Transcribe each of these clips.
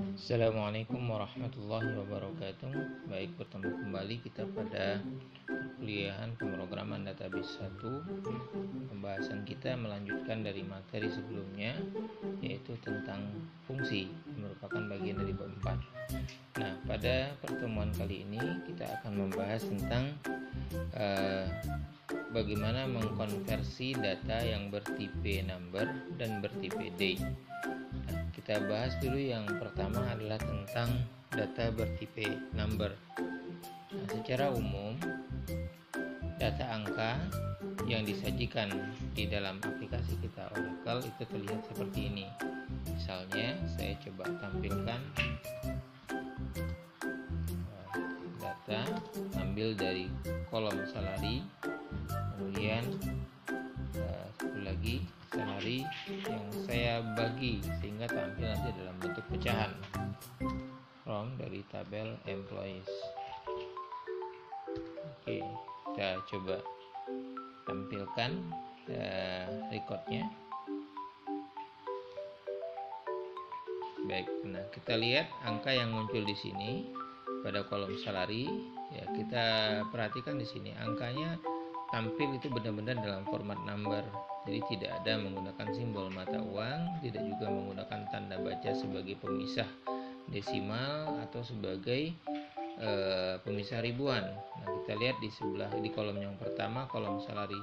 Assalamualaikum warahmatullahi wabarakatuh. Baik, bertemu kembali kita pada perkuliahan pemrograman database 1. Pembahasan kita melanjutkan dari materi sebelumnya, yaitu tentang fungsi, merupakan bagian dari bab 4. Nah, pada pertemuan kali ini kita akan membahas tentang bagaimana mengkonversi data yang bertipe number dan bertipe day. Kita bahas dulu yang pertama adalah tentang data bertipe number. Nah, secara umum data angka yang disajikan di dalam aplikasi kita Oracle itu terlihat seperti ini. Misalnya saya coba tampilkan data, ambil dari kolom salary, kemudian satu lagi salary yang saya bagi sehingga tampil nanti dalam bentuk pecahan from dari tabel employees. Oke, kita coba tampilkan recordnya. Baik, nah kita lihat angka yang muncul di sini pada kolom salary. Ya, kita perhatikan di sini angkanya tampil itu benar-benar dalam format number. Jadi tidak ada menggunakan simbol mata uang, tidak juga menggunakan tanda baca sebagai pemisah desimal atau sebagai pemisah ribuan. Nah, kita lihat di sebelah di kolom yang pertama, kolom salary.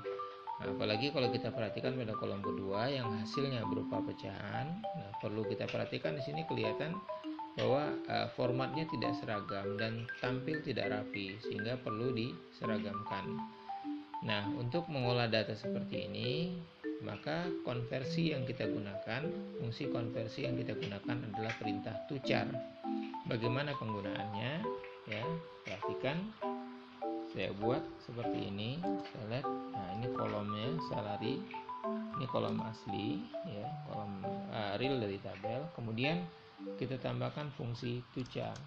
Nah, apalagi kalau kita perhatikan pada kolom kedua yang hasilnya berupa pecahan. Nah, perlu kita perhatikan di sini kelihatan bahwa formatnya tidak seragam dan tampil tidak rapi, sehingga perlu diseragamkan. Nah, untuk mengolah data seperti ini, maka konversi yang kita gunakan, fungsi konversi yang kita gunakan adalah perintah tuchar. Bagaimana penggunaannya? Ya, perhatikan. Saya buat seperti ini. Saya lihat. Nah, ini kolomnya salary. Ini kolom asli, ya, kolom real dari tabel. Kemudian kita tambahkan fungsi tuchar.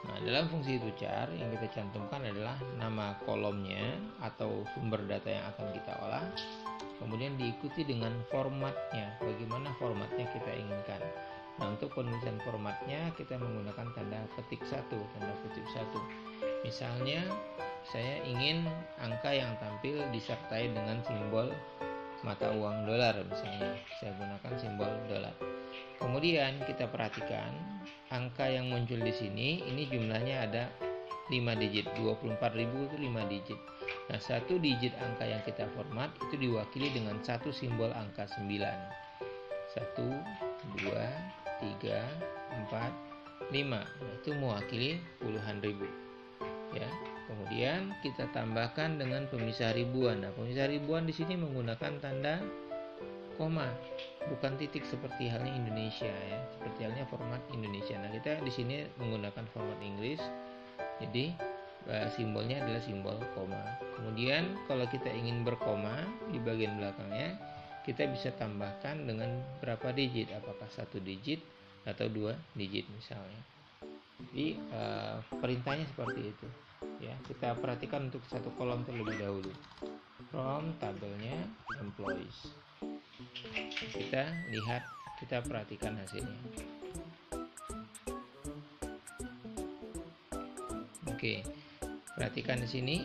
Nah, dalam fungsi tuchar yang kita cantumkan adalah nama kolomnya atau sumber data yang akan kita olah, kemudian diikuti dengan formatnya, bagaimana formatnya kita inginkan. Nah, untuk penulisan formatnya kita menggunakan tanda petik 1. Misalnya saya ingin angka yang tampil disertai dengan simbol mata uang dolar, misalnya saya gunakan simbol dolar. Kemudian kita perhatikan angka yang muncul di sini, ini jumlahnya ada 5 digit, 24.000 itu 5 digit. Nah, satu digit angka yang kita format itu diwakili dengan satu simbol angka 9. 1, 2, 3, 4, 5. Nah, itu mewakili puluhan ribu. Ya. Kemudian kita tambahkan dengan pemisah ribuan. Nah, pemisah ribuan di sini menggunakan tanda koma, bukan titik seperti halnya Indonesia, ya, seperti halnya format Indonesia. Nah, kita di sini menggunakan format Inggris, jadi simbolnya adalah simbol koma. Kemudian kalau kita ingin berkoma di bagian belakangnya, kita bisa tambahkan dengan berapa digit, apakah 1 digit atau 2 digit misalnya. Jadi perintahnya seperti itu. Ya, kita perhatikan untuk satu kolom terlebih dahulu. From tabelnya employees. Kita lihat, kita perhatikan hasilnya. Oke, perhatikan di sini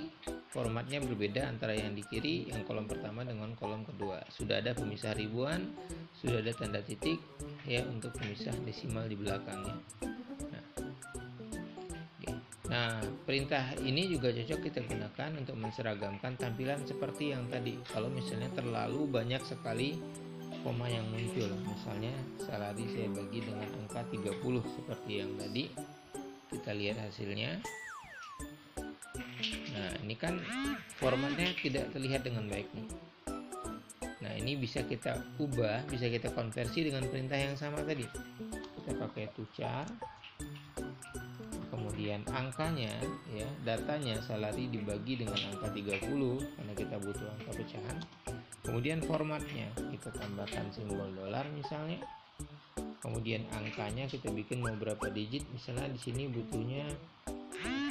formatnya berbeda antara yang di kiri, yang kolom pertama dengan kolom kedua. Sudah ada pemisah ribuan, sudah ada tanda titik, ya, untuk pemisah desimal di belakangnya. Nah, perintah ini juga cocok kita gunakan untuk menseragamkan tampilan seperti yang tadi. Kalau misalnya terlalu banyak sekali koma yang muncul, misalnya salary saya bagi dengan angka 30 seperti yang tadi, kita lihat hasilnya. Nah, ini kan formatnya tidak terlihat dengan baik nih. Nah, ini bisa kita ubah, bisa kita konversi dengan perintah yang sama tadi. Kita pakai tuchar. Kemudian angkanya, ya, datanya salary dibagi dengan angka 30 karena kita butuh angka pecahan. Kemudian formatnya kita tambahkan simbol dolar misalnya. Kemudian angkanya kita bikin mau berapa digit, misalnya di sini butuhnya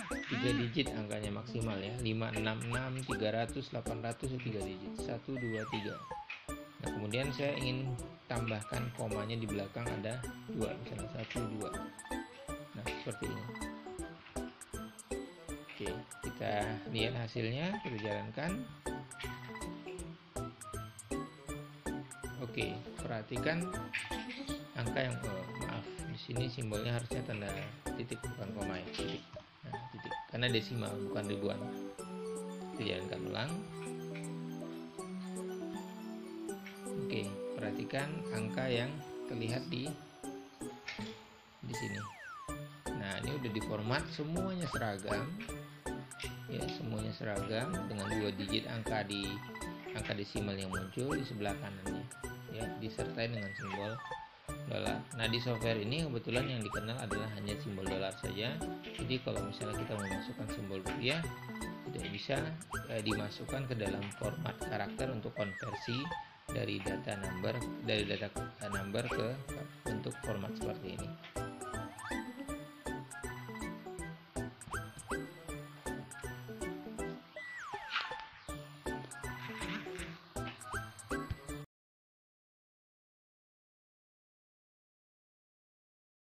3 digit angkanya maksimal, ya, 5, 6, 6, 300, 800 3 digit, 1, 2, 3. Nah, kemudian saya ingin tambahkan komanya di belakang ada 2, misalnya 1, 2. Nah, seperti ini. Oke, kita lihat hasilnya, kita jalankan. Oke, perhatikan angka yang maaf, di sini simbolnya harusnya tanda titik bukan koma ya, titik. Nah, titik karena desimal bukan ribuan. Kita jalankan ulang. Oke, perhatikan angka yang terlihat di sini. Nah, ini udah diformat, semuanya seragam. Ya, semuanya seragam dengan 2 digit angka desimal yang muncul di sebelah kanannya. Ya, disertai dengan simbol dolar. Nah, di software ini kebetulan yang dikenal adalah hanya simbol dolar saja. Jadi kalau misalnya kita memasukkan simbol rupiah, tidak bisa dimasukkan ke dalam format karakter untuk konversi dari data number ke bentuk format seperti ini.